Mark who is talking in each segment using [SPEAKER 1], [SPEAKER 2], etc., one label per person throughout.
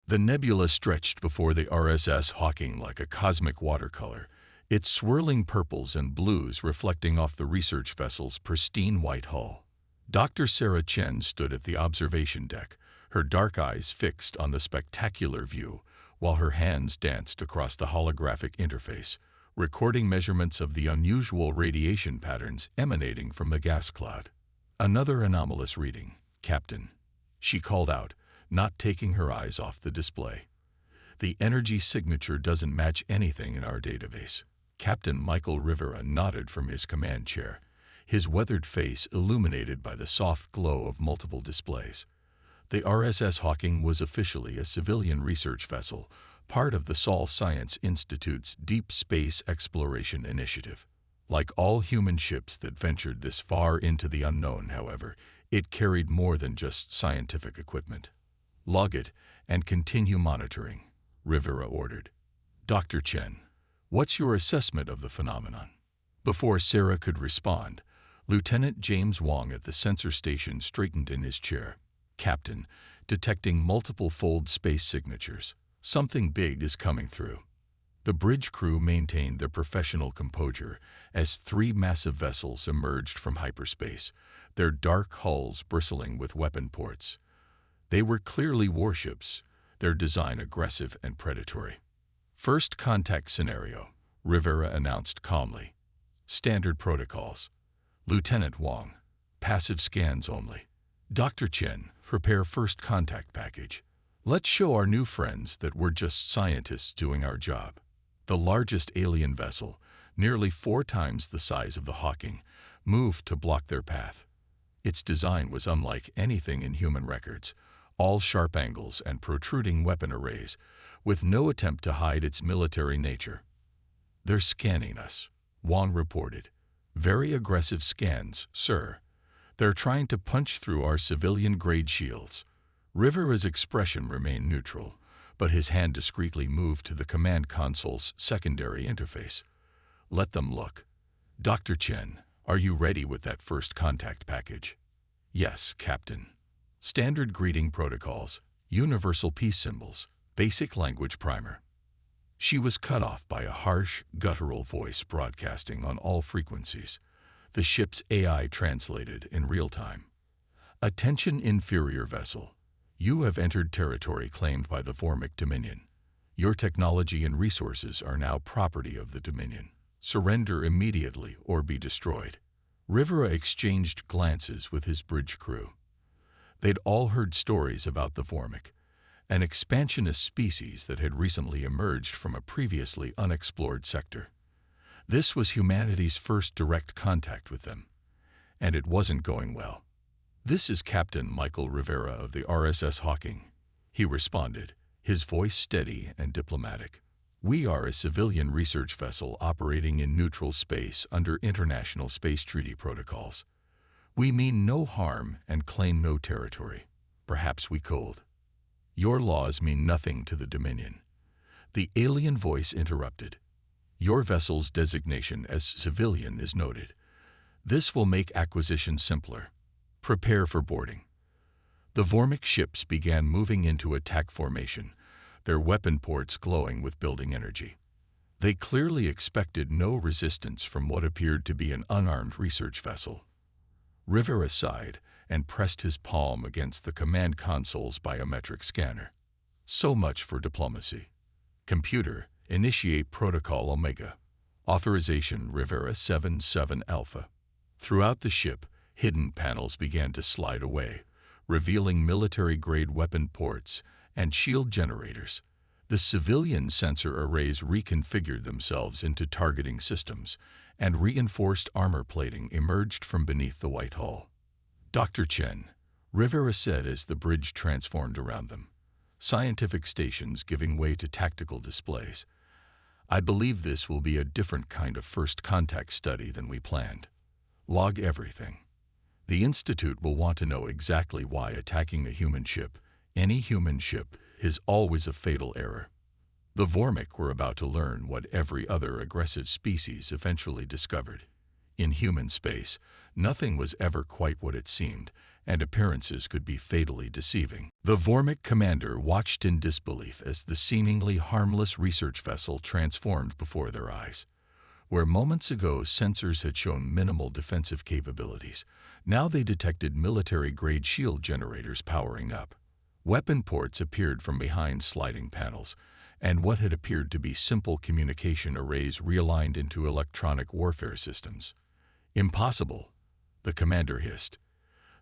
[SPEAKER 1] The nebula stretched before the RSS Hawking like a cosmic watercolor, its swirling purples and blues reflecting off the research vessel's pristine white hull. Dr. Sarah Chen stood at the observation deck, her dark eyes fixed on the spectacular view, while her hands danced across the holographic interface, recording measurements of the unusual radiation patterns emanating from the gas cloud. "Another anomalous reading, Captain," she called out, not taking her eyes off the display. "The energy signature doesn't match anything in our database." Captain Michael Rivera nodded from his command chair, his weathered face illuminated by the soft glow of multiple displays. The RSS Hawking was officially a civilian research vessel, part of the Seoul Science Institute's Deep Space Exploration Initiative. Like all human ships that ventured this far into the unknown, however, it carried more than just scientific equipment. "Log it and continue monitoring," Rivera ordered. "Dr. Chen, what's your assessment of the phenomenon?" Before Sarah could respond, Lieutenant James Wong at the sensor station straightened in his chair. "Captain, detecting multiple fold space signatures. Something big is coming through." The bridge crew maintained their professional composure as three massive vessels emerged from hyperspace, their dark hulls bristling with weapon ports. They were clearly warships, their design aggressive and predatory. "First contact scenario," Rivera announced calmly. "Standard protocols. Lieutenant Wong, passive scans only. Dr. Chen, prepare first contact package. Let's show our new friends that we're just scientists doing our job." The largest alien vessel, nearly 4 times the size of the Hawking, moved to block their path. Its design was unlike anything in human records, all sharp angles and protruding weapon arrays, with no attempt to hide its military nature. "They're scanning us," Wong reported. "Very aggressive scans, sir. They're trying to punch through our civilian-grade shields." Rivera's expression remained neutral, but his hand discreetly moved to the command console's secondary interface. "Let them look. Dr. Chen, are you ready with that first contact package?" "Yes, Captain. Standard greeting protocols, universal peace symbols, basic language primer." She was cut off by a harsh, guttural voice broadcasting on all frequencies. The ship's AI translated in real time. "Attention, inferior vessel. You have entered territory claimed by the Vormic Dominion. Your technology and resources are now property of the Dominion. Surrender immediately or be destroyed." Rivera exchanged glances with his bridge crew. They'd all heard stories about the Vormic, an expansionist species that had recently emerged from a previously unexplored sector. This was humanity's first direct contact with them, and it wasn't going well. "This is Captain Michael Rivera of the RSS Hawking," he responded, his voice steady and diplomatic. "We are a civilian research vessel operating in neutral space under international space treaty protocols. We mean no harm and claim no territory. Perhaps we could." "Your laws mean nothing to the Dominion," the alien voice interrupted. "Your vessel's designation as civilian is noted. This will make acquisition simpler. Prepare for boarding." The Vormic ships began moving into attack formation, their weapon ports glowing with building energy. They clearly expected no resistance from what appeared to be an unarmed research vessel. Rivera sighed and pressed his palm against the command console's biometric scanner. "So much for diplomacy. Computer, initiate Protocol Omega. Authorization Rivera 77 Alpha." Throughout the ship, hidden panels began to slide away, revealing military-grade weapon ports and shield generators. The civilian sensor arrays reconfigured themselves into targeting systems, and reinforced armor plating emerged from beneath the white hull. "Dr. Chen," Rivera said as the bridge transformed around them, scientific stations giving way to tactical displays. "I believe this will be a different kind of first contact study than we planned. Log everything. The Institute will want to know exactly why attacking a human ship, any human ship, is always a fatal error. The Vormic were about to learn what every other aggressive species eventually discovered. In human space, nothing was ever quite what it seemed, and appearances could be fatally deceiving. The Vormik commander watched in disbelief as the seemingly harmless research vessel transformed before their eyes. Where moments ago sensors had shown minimal defensive capabilities, now they detected military-grade shield generators powering up. Weapon ports appeared from behind sliding panels, and what had appeared to be simple communication arrays realigned into electronic warfare systems. "Impossible," the commander hissed.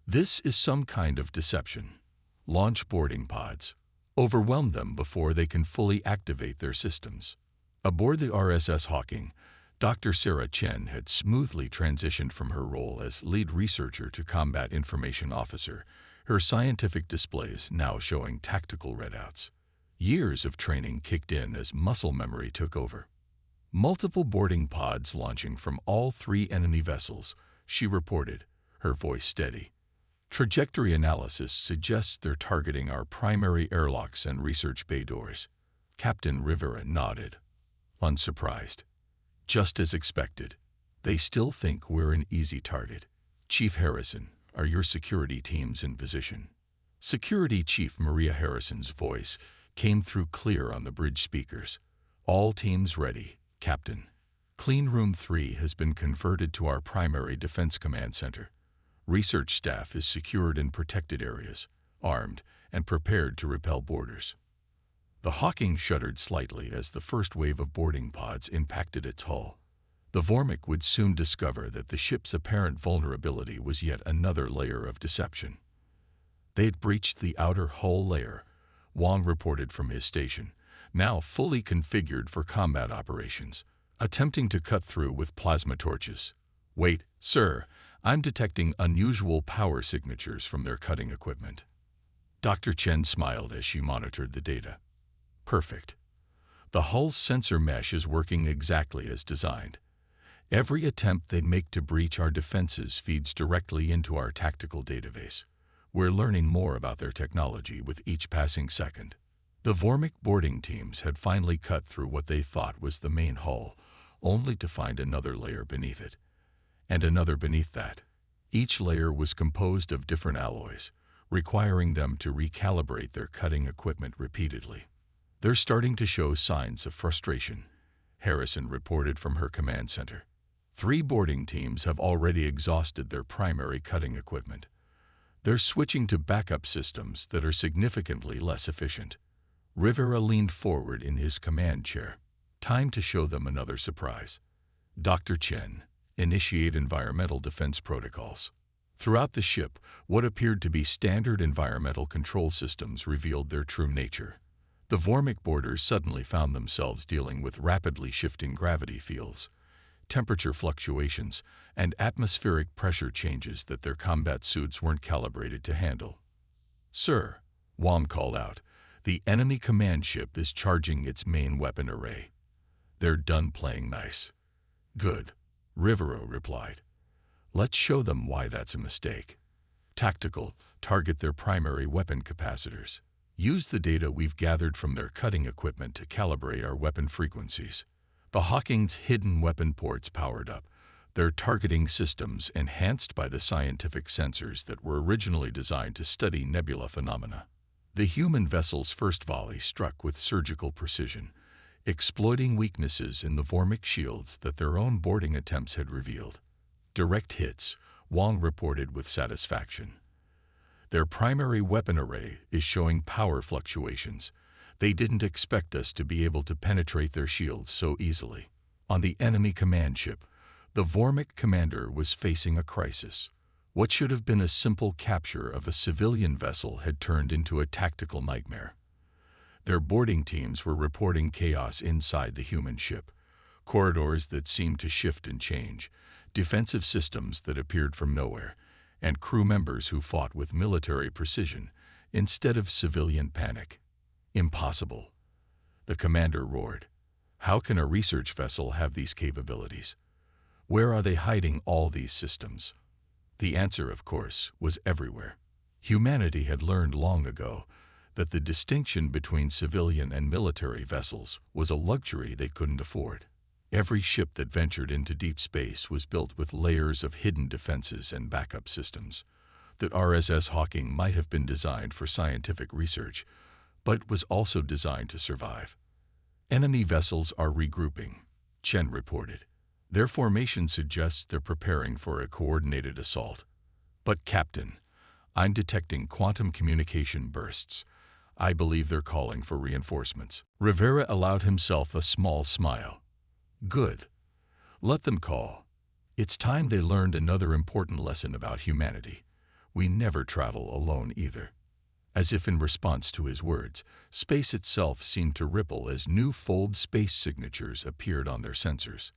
[SPEAKER 1] "This is some kind of deception. Launch boarding pods. Overwhelm them before they can fully activate their systems." Aboard the RSS Hawking, Dr. Sarah Chen had smoothly transitioned from her role as lead researcher to combat information officer, her scientific displays now showing tactical readouts. Years of training kicked in as muscle memory took over. "Multiple boarding pods launching from all 3 enemy vessels," she reported, her voice steady. "Trajectory analysis suggests they're targeting our primary airlocks and research bay doors." Captain Rivera nodded, unsurprised. "Just as expected. They still think we're an easy target. Chief Harrison, are your security teams in position?" Security Chief Maria Harrison's voice came through clear on the bridge speakers. "All teams ready, Captain. Clean Room 3 has been converted to our primary defense command center. Research staff is secured in protected areas, armed, and prepared to repel boarders." The Hawking shuddered slightly as the first wave of boarding pods impacted its hull. The Vormik would soon discover that the ship's apparent vulnerability was yet another layer of deception. They had breached the outer hull layer, Wong reported from his station, now fully configured for combat operations, attempting to cut through with plasma torches. "Wait, sir, I'm detecting unusual power signatures from their cutting equipment." Dr. Chen smiled as she monitored the data. "Perfect. The hull's sensor mesh is working exactly as designed. Every attempt they make to breach our defenses feeds directly into our tactical database. We're learning more about their technology with each passing second." The Vormik boarding teams had finally cut through what they thought was the main hull, only to find another layer beneath it, and another beneath that. Each layer was composed of different alloys, requiring them to recalibrate their cutting equipment repeatedly. "They're starting to show signs of frustration," Harrison reported from her command center. 3 boarding teams have already exhausted their primary cutting equipment. They're switching to backup systems that are significantly less efficient. Rivera leaned forward in his command chair. "Time to show them another surprise. Dr. Chen, initiate environmental defense protocols." Throughout the ship, what appeared to be standard environmental control systems revealed their true nature. The Vormik boarders suddenly found themselves dealing with rapidly shifting gravity fields, temperature fluctuations, and atmospheric pressure changes that their combat suits weren't calibrated to handle. "Sir," Wong called out, "the enemy command ship is charging its main weapon array. They're done playing nice." "Good," Rivero replied. "Let's show them why that's a mistake. Tactical, target their primary weapon capacitors. Use the data we've gathered from their cutting equipment to calibrate our weapon frequencies." The Hawking's hidden weapon ports powered up, their targeting systems enhanced by the scientific sensors that were originally designed to study nebula phenomena. The human vessel's first volley struck with surgical precision, exploiting weaknesses in the Vormik shields that their own boarding attempts had revealed. "Direct hits," Wong reported with satisfaction. "Their primary weapon array is showing power fluctuations. They didn't expect us to be able to penetrate their shields so easily." On the enemy command ship, the Vormik commander was facing a crisis. What should have been a simple capture of a civilian vessel had turned into a tactical nightmare. Their boarding teams were reporting chaos inside the human ship, corridors that seemed to shift and change, defensive systems that appeared from nowhere, and crew members who fought with military precision instead of civilian panic. "Impossible," the commander roared. "How can a research vessel have these capabilities? Where are they hiding all these systems?" The answer, of course, was everywhere. Humanity had learned long ago that the distinction between civilian and military vessels was a luxury they couldn't afford. Every ship that ventured into deep space was built with layers of hidden defenses and backup systems. that RSS Hawking might have been designed for scientific research, but was also designed to survive. Enemy vessels are regrouping, Chen reported. Their formation suggests they're preparing for a coordinated assault. But Captain, I'm detecting quantum communication bursts. I believe they're calling for reinforcements. Rivera allowed himself a small smile. Good. Let them call. It's time they learned another important lesson about humanity. We never travel alone either. As if in response to his words, space itself seemed to ripple as new fold space signatures appeared on their sensors.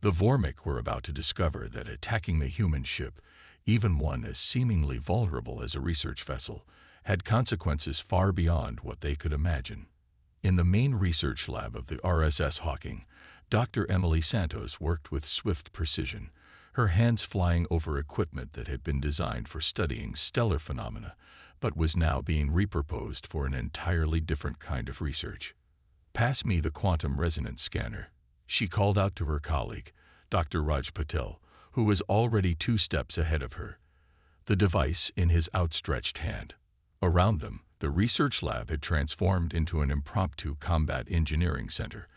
[SPEAKER 1] The Vormik were about to discover that attacking the human ship, even one as seemingly vulnerable as a research vessel, had consequences far beyond what they could imagine. In the main research lab of the RSS Hawking, Dr. Emily Santos worked with swift precision, her hands flying over equipment that had been designed for studying stellar phenomena, but was now being repurposed for an entirely different kind of research. "Pass me the quantum resonance scanner," she called out to her colleague, Dr. Raj Patel, who was already 2 steps ahead of her, the device in his outstretched hand. Around them, the research lab had transformed into an impromptu combat engineering center,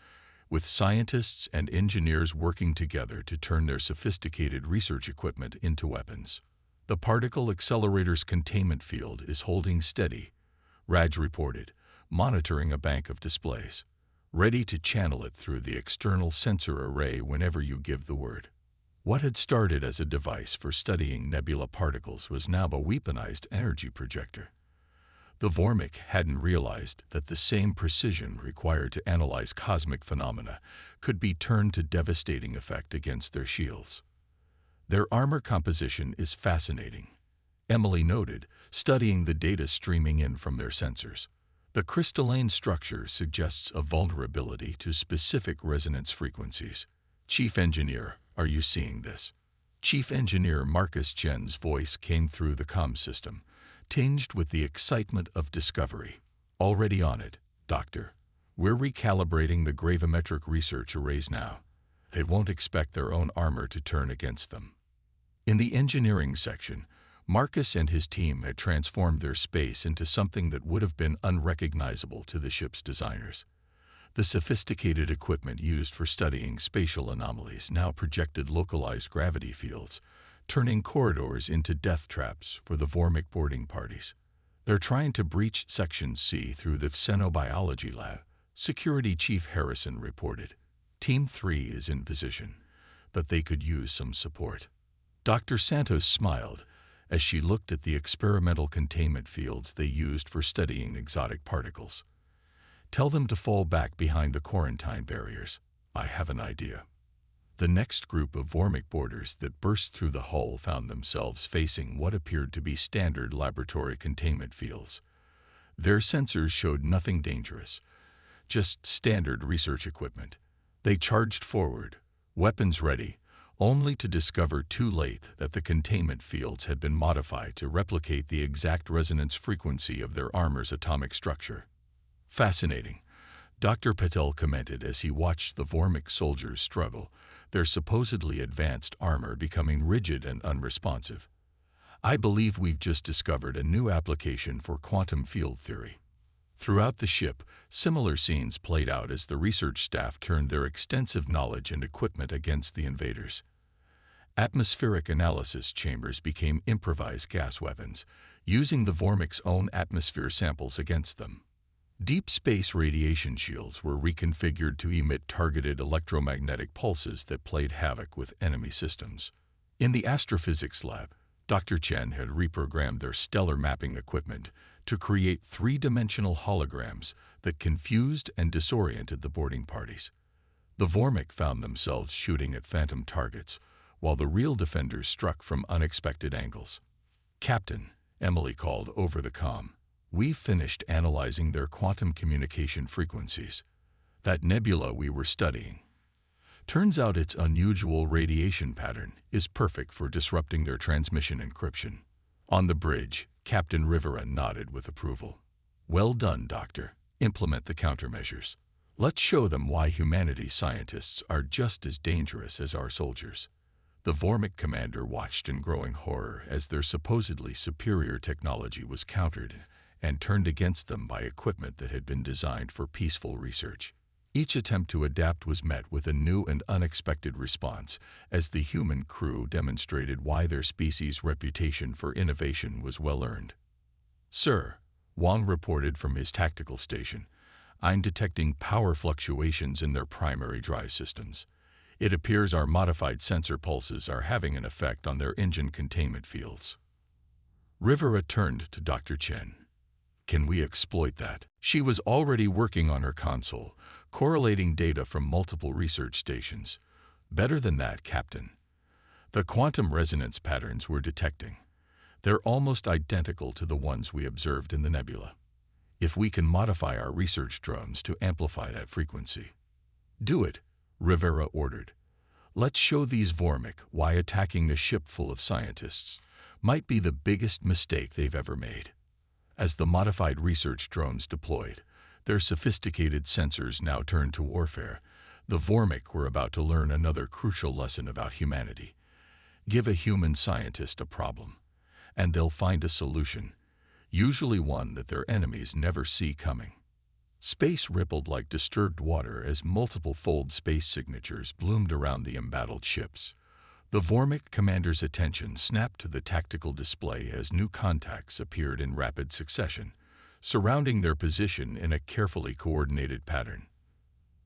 [SPEAKER 1] with scientists and engineers working together to turn their sophisticated research equipment into weapons. "The particle accelerator's containment field is holding steady," Raj reported, monitoring a bank of displays, "ready to channel it through the external sensor array whenever you give the word." What had started as a device for studying nebula particles was now a weaponized energy projector. The Vormik hadn't realized that the same precision required to analyze cosmic phenomena could be turned to devastating effect against their shields. "Their armor composition is fascinating," Emily noted, studying the data streaming in from their sensors. "The crystalline structure suggests a vulnerability to specific resonance frequencies. Chief Engineer, are you seeing this?" Chief Engineer Marcus Chen's voice came through the comm system, tinged with the excitement of discovery. "Already on it, Doctor. We're recalibrating the gravimetric research arrays now. They won't expect their own armor to turn against them." In the engineering section, Marcus and his team had transformed their space into something that would have been unrecognizable to the ship's designers. The sophisticated equipment used for studying spatial anomalies now projected localized gravity fields, turning corridors into death traps for the Vormik boarding parties. "They're trying to breach Section C through the Xenobiology Lab," Security Chief Harrison reported. "Team 3 is in position, but they could use some support." Dr. Santos smiled as she looked at the experimental containment fields they used for studying exotic particles. "Tell them to fall back behind the quarantine barriers. I have an idea." The next group of Vormik boarders that burst through the hull found themselves facing what appeared to be standard laboratory containment fields. Their sensors showed nothing dangerous, just standard research equipment. They charged forward, weapons ready, only to discover too late that the containment fields had been modified to replicate the exact resonance frequency of their armor's atomic structure. "Fascinating," Dr. Patel commented as he watched the Vormik soldiers struggle, their supposedly advanced armor becoming rigid and unresponsive. "I believe we've just discovered a new application for quantum field theory." Throughout the ship, similar scenes played out as the research staff turned their extensive knowledge and equipment against the invaders. Atmospheric analysis chambers became improvised gas weapons, using the Vormik's own atmosphere samples against them. Deep space radiation shields were reconfigured to emit targeted electromagnetic pulses that played havoc with enemy systems. In the astrophysics lab, Dr. Chen had reprogrammed their stellar mapping equipment to create 3-dimensional holograms that confused and disoriented the boarding parties. The Vormik found themselves shooting at phantom targets, while the real defenders struck from unexpected angles. "Captain," Emily called over the comm, "we've finished analyzing their quantum communication frequencies. That nebula we were studying. Turns out its unusual radiation pattern is perfect for disrupting their transmission encryption." On the bridge, Captain Rivera nodded with approval. "Well done, Doctor. Implement the countermeasures. Let's show them why humanity's scientists are just as dangerous as our soldiers." The Vormik commander watched in growing horror as their supposedly superior technology was countered and turned against them by equipment that had been designed for peaceful research. Each attempt to adapt was met with a new and unexpected response, as the human crew demonstrated why their species' reputation for innovation was well-earned. "Sir," Wang reported from his tactical station, "I'm detecting power fluctuations in their primary drive systems. It appears our modified sensor pulses are having an effect on their engine containment fields." Rivera turned to Dr. Chen. "Can we exploit that?" She was already working on her console, correlating data from multiple research stations. "Better than that, Captain. The quantum resonance patterns we're detecting. They're almost identical to the ones we observed in the nebula. If we can modify our research drones to amplify that frequency." "Do it," Rivera ordered. "Let's show these Vormik why attacking a ship full of scientists might be the biggest mistake they've ever made." As the modified research drones deployed, their sophisticated sensors now turned to warfare. The Vormik were about to learn another crucial lesson about humanity. Give a human scientist a problem, and they'll find a solution, usually one that their enemies never see coming. Space rippled like disturbed water as multiple fold space signatures bloomed around the embattled ships. The Vormik commander's attention snapped to the tactical display as new contacts appeared in rapid succession, surrounding their position in a carefully coordinated pattern.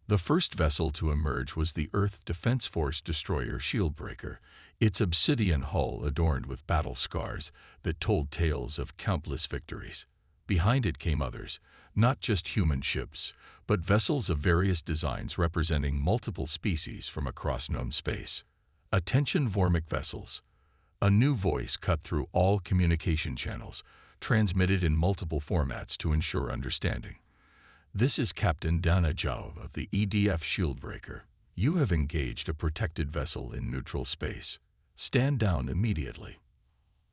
[SPEAKER 1] The first vessel to emerge was the Earth Defense Force destroyer Shieldbreaker, its obsidian hull adorned with battle scars that told tales of countless victories. Behind it came others, not just human ships, but vessels of various designs representing multiple species from across known space. "Attention Vormik vessels." A new voice cut through all communication channels, transmitted in multiple formats to ensure understanding. "This is Captain Dana Zhao of the EDF Shieldbreaker. You have engaged a protected vessel in neutral space. Stand down immediately."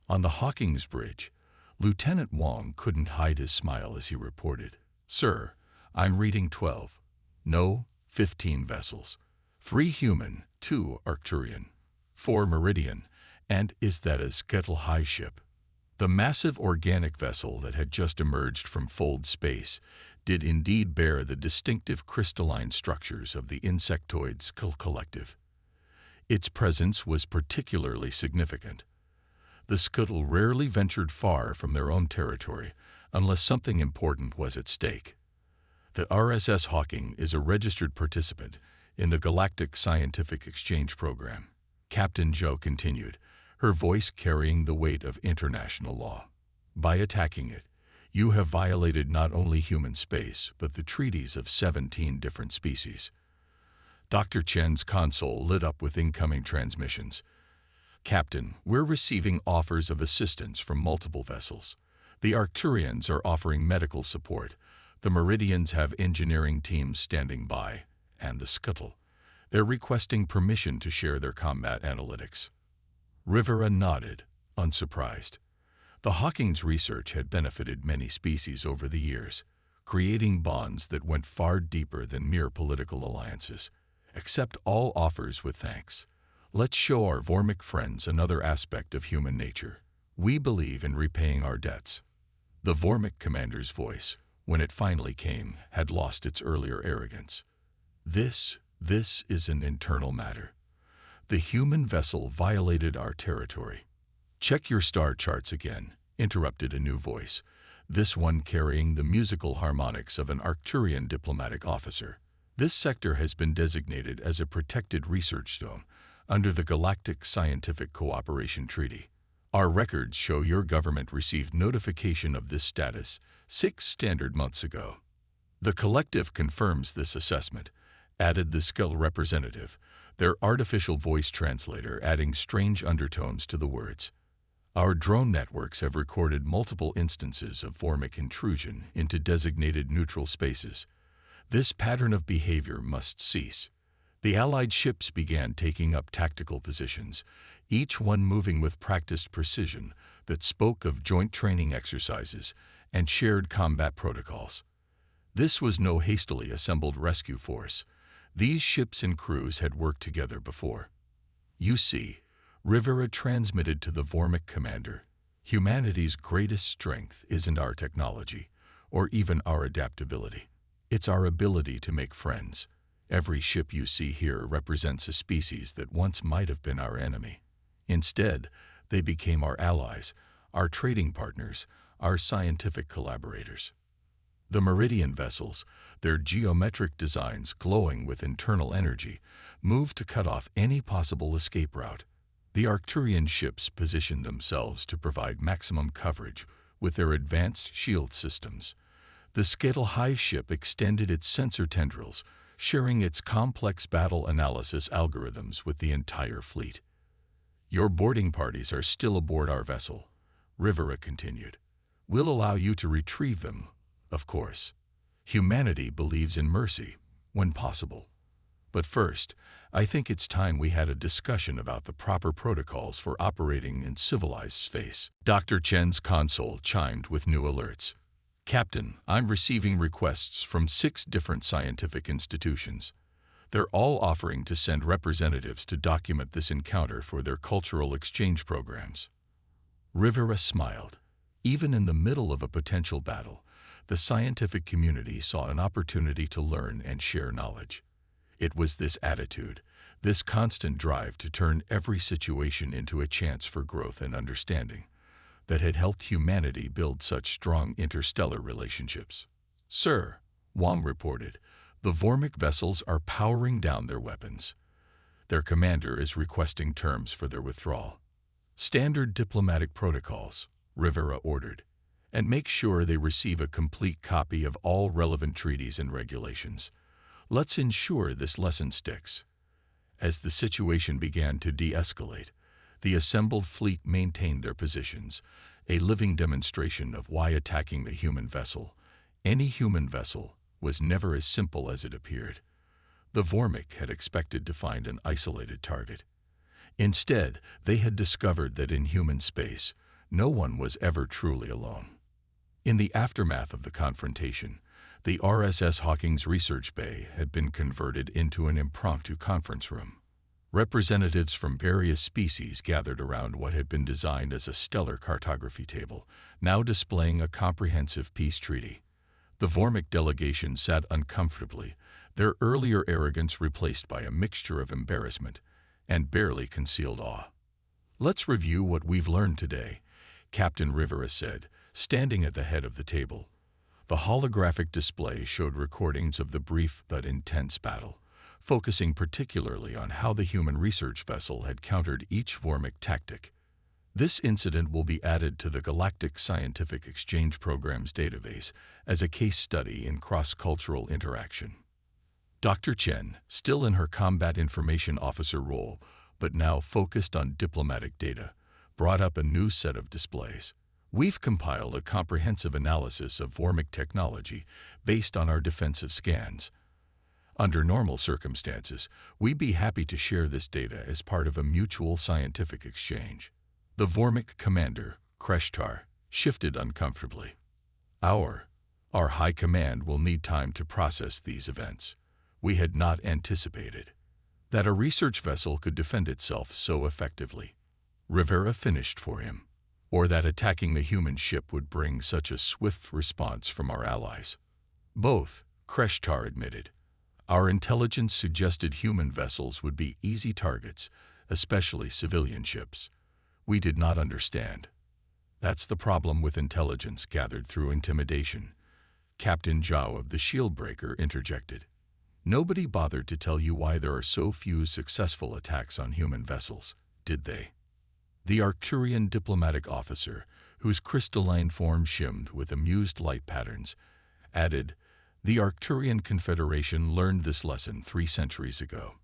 [SPEAKER 1] On the Hawkins Bridge, Lieutenant Wang couldn't hide his smile as he reported, "Sir, I'm reading 12. No, 15 vessels. 3 human, 2 Arcturian, 4 Meridian, and is that a Skuttle-High ship?" The massive organic vessel that had just emerged from fold space did indeed bear the distinctive crystalline structures of the insectoid Skull Collective. Its presence was particularly significant. The Skuttle rarely ventured far from their own territory unless something important was at stake. The RSS Hawking is a registered participant in the Galactic Scientific Exchange Program, Captain Zhou continued, her voice carrying the weight of international law. "By attacking it, you have violated not only human space, but the treaties of 17 different species." Dr. Chen's console lit up with incoming transmissions. "Captain, we're receiving offers of assistance from multiple vessels. The Arcturians are offering medical support. The Meridians have engineering teams standing by. And the Skuttle, they're requesting permission to share their combat analytics." Rivera nodded, unsurprised. The Hawking's research had benefited many species over the years, creating bonds that went far deeper than mere political alliances. "Accept all offers with thanks. Let's show our Vormik friends another aspect of human nature. We believe in repaying our debts." The Vormik commander's voice, when it finally came, had lost its earlier arrogance. This is an internal matter. The human vessel violated our territory." "Check your star charts again," interrupted a new voice, this one carrying the musical harmonics of an Arcturian diplomatic officer. "This sector has been designated as a protected research zone under the Galactic Scientific Cooperation Treaty. Our records show your government received notification of this status 6 standard months ago." "The collective confirms this assessment," added the Skull representative, their artificial voice translator adding strange undertones to the words. "Our drone networks have recorded multiple instances of Vormik intrusion into designated neutral spaces. This pattern of behavior must cease." The Allied ships began taking up tactical positions, each one moving with practiced precision that spoke of joint training exercises and shared combat protocols. This was no hastily assembled rescue force. These ships and crews had worked together before. "You see, Rivera transmitted to the Vormik commander, "Humanity's greatest strength isn't our technology, or even our adaptability. It's our ability to make friends. Every ship you see here represents a species that once might have been our enemy. Instead, they became our allies, our trading partners, our scientific collaborators." The Meridian vessels, their geometric designs glowing with internal energy, moved to cut off any possible escape route. The Arcturian ships positioned themselves to provide maximum coverage with their advanced shield systems. The Skittle-High ship extended its sensor tendrils, sharing its complex battle analysis algorithms with the entire fleet. "Your boarding parties are still aboard our vessel," Rivera continued. "We'll allow you to retrieve them, of course. Humanity believes in mercy, when possible. But first, I think it's time we had a discussion about the proper protocols for operating in civilized space." Dr. Chen's console chimed with new alerts. "Captain, I'm receiving requests from 6 different scientific institutions. They're all offering to send representatives to document this encounter for their cultural exchange programs." Rivera smiled. Even in the middle of a potential battle, the scientific community saw an opportunity to learn and share knowledge. It was this attitude, this constant drive to turn every situation into a chance for growth and understanding, that had helped humanity build such strong interstellar relationships. "Sir," Wong reported, "the Vormik vessels are powering down their weapons. Their commander is requesting terms for their withdrawal." "Standard diplomatic protocols," Rivera ordered, "and make sure they receive a complete copy of all relevant treaties and regulations. Let's ensure this lesson sticks." As the situation began to de-escalate, the assembled fleet maintained their positions, a living demonstration of why attacking the human vessel, any human vessel, was never as simple as it appeared. The Vormik had expected to find an isolated target. Instead, they had discovered that in human space, no one was ever truly alone. In the aftermath of the confrontation, the RSS Hawking's research bay had been converted into an impromptu conference room. Representatives from various species gathered around what had been designed as a stellar cartography table, now displaying a comprehensive peace treaty. The Vormik delegation sat uncomfortably, their earlier arrogance replaced by a mixture of embarrassment and barely concealed awe. "Let's review what we've learned today," Captain Rivera said, standing at the head of the table. The holographic display showed recordings of the brief but intense battle, focusing particularly on how the human research vessel had countered each Vormik tactic. "This incident will be added to the Galactic Scientific Exchange Program's database as a case study in cross-cultural interaction." Dr. Chen, still in her combat information officer role, but now focused on diplomatic data, brought up a new set of displays. "We've compiled a comprehensive analysis of Vormik technology based on our defensive scans. Under normal circumstances, we'd be happy to share this data as part of a mutual scientific exchange." The Vormik commander, Kreshtar, shifted uncomfortably. Our high command will need time to process these events. We had not anticipated that a research vessel could defend itself so effectively," Rivera finished for him, "or that attacking the human ship would bring such a swift response from our allies." "Both," Kreshtar admitted. "Our intelligence suggested human vessels would be easy targets, especially civilian ships. We did not understand. That's the problem with intelligence gathered through intimidation," Captain Zhao of the Shieldbreaker interjected. "Nobody bothered to tell you why there are so few successful attacks on human vessels, did they?" The Arcturian diplomatic officer, whose crystalline form shimmed with amused light patterns, added, "The Arcturian Confederation learned this lesson 3 centuries ago.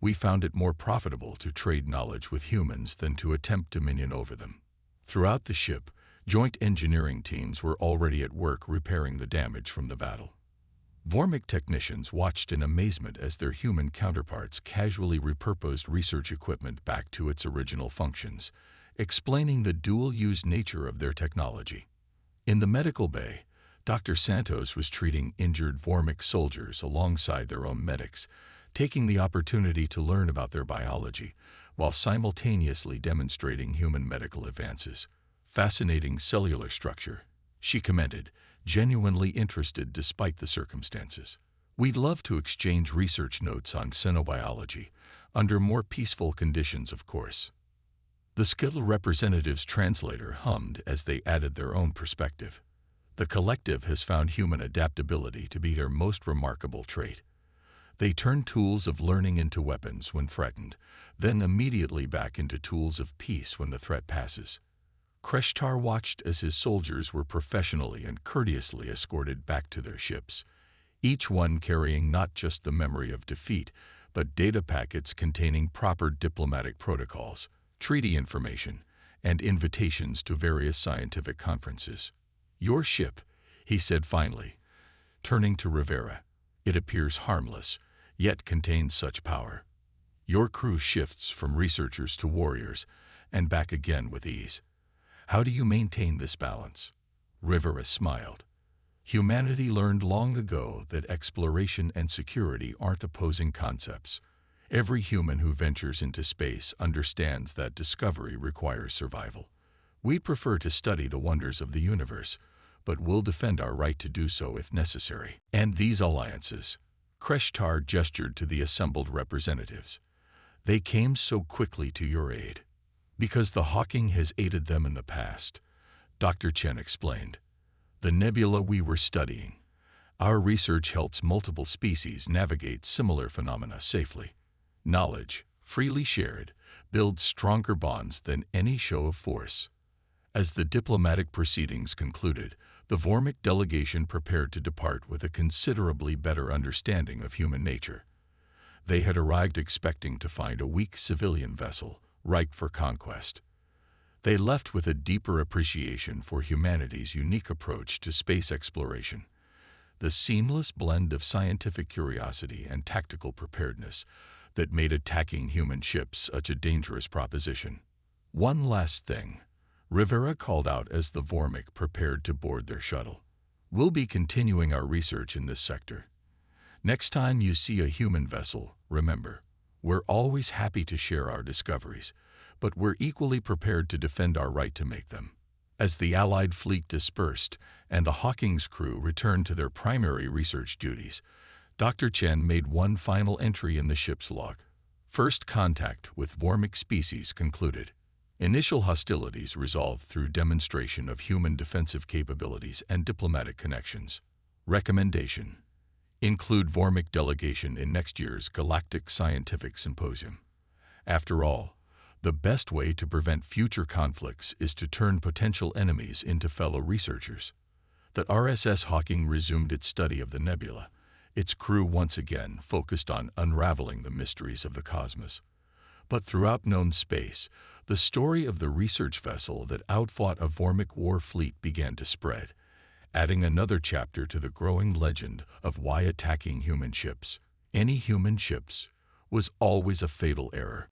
[SPEAKER 1] We found it more profitable to trade knowledge with humans than to attempt dominion over them." Throughout the ship, joint engineering teams were already at work repairing the damage from the battle. Vormik technicians watched in amazement as their human counterparts casually repurposed research equipment back to its original functions, explaining the dual-use nature of their technology. In the medical bay, Dr. Santos was treating injured Vormik soldiers alongside their own medics, taking the opportunity to learn about their biology, while simultaneously demonstrating human medical advances. Fascinating cellular structure, she commented, genuinely interested despite the circumstances. We'd love to exchange research notes on xenobiology, under more peaceful conditions, of course. The skilled representative's translator hummed as they added their own perspective. The collective has found human adaptability to be their most remarkable trait. They turn tools of learning into weapons when threatened, then immediately back into tools of peace when the threat passes. Kreshtar watched as his soldiers were professionally and courteously escorted back to their ships, each one carrying not just the memory of defeat, but data packets containing proper diplomatic protocols, treaty information, and invitations to various scientific conferences. "Your ship," he said finally, turning to Rivera. "It appears harmless, yet contains such power. Your crew shifts from researchers to warriors, and back again with ease. How do you maintain this balance?" Rivera smiled. Humanity learned long ago that exploration and security aren't opposing concepts. Every human who ventures into space understands that discovery requires survival. We prefer to study the wonders of the universe, but we'll defend our right to do so if necessary. And these alliances, Kreshtar gestured to the assembled representatives. They came so quickly to your aid. Because the Hawking has aided them in the past, Dr. Chen explained. The nebula we were studying. Our research helps multiple species navigate similar phenomena safely. Knowledge, freely shared, builds stronger bonds than any show of force. As the diplomatic proceedings concluded, the Vormik delegation prepared to depart with a considerably better understanding of human nature. They had arrived expecting to find a weak civilian vessel, ripe for conquest. They left with a deeper appreciation for humanity's unique approach to space exploration. The seamless blend of scientific curiosity and tactical preparedness that made attacking human ships such a dangerous proposition. One last thing, Rivera called out as the Vormik prepared to board their shuttle. We'll be continuing our research in this sector. Next time you see a human vessel, remember, we're always happy to share our discoveries, but we're equally prepared to defend our right to make them. As the Allied fleet dispersed and the Hawking's crew returned to their primary research duties, Dr. Chen made one final entry in the ship's log. First contact with Vormik species concluded. Initial hostilities resolved through demonstration of human defensive capabilities and diplomatic connections. Recommendation: include Vormik delegation in next year's Galactic Scientific Symposium. After all, the best way to prevent future conflicts is to turn potential enemies into fellow researchers. The RSS Hawking resumed its study of the nebula, its crew once again focused on unraveling the mysteries of the cosmos. But throughout known space, the story of the research vessel that outfought a Vormik war fleet began to spread, adding another chapter to the growing legend of why attacking human ships, any human ships, was always a fatal error.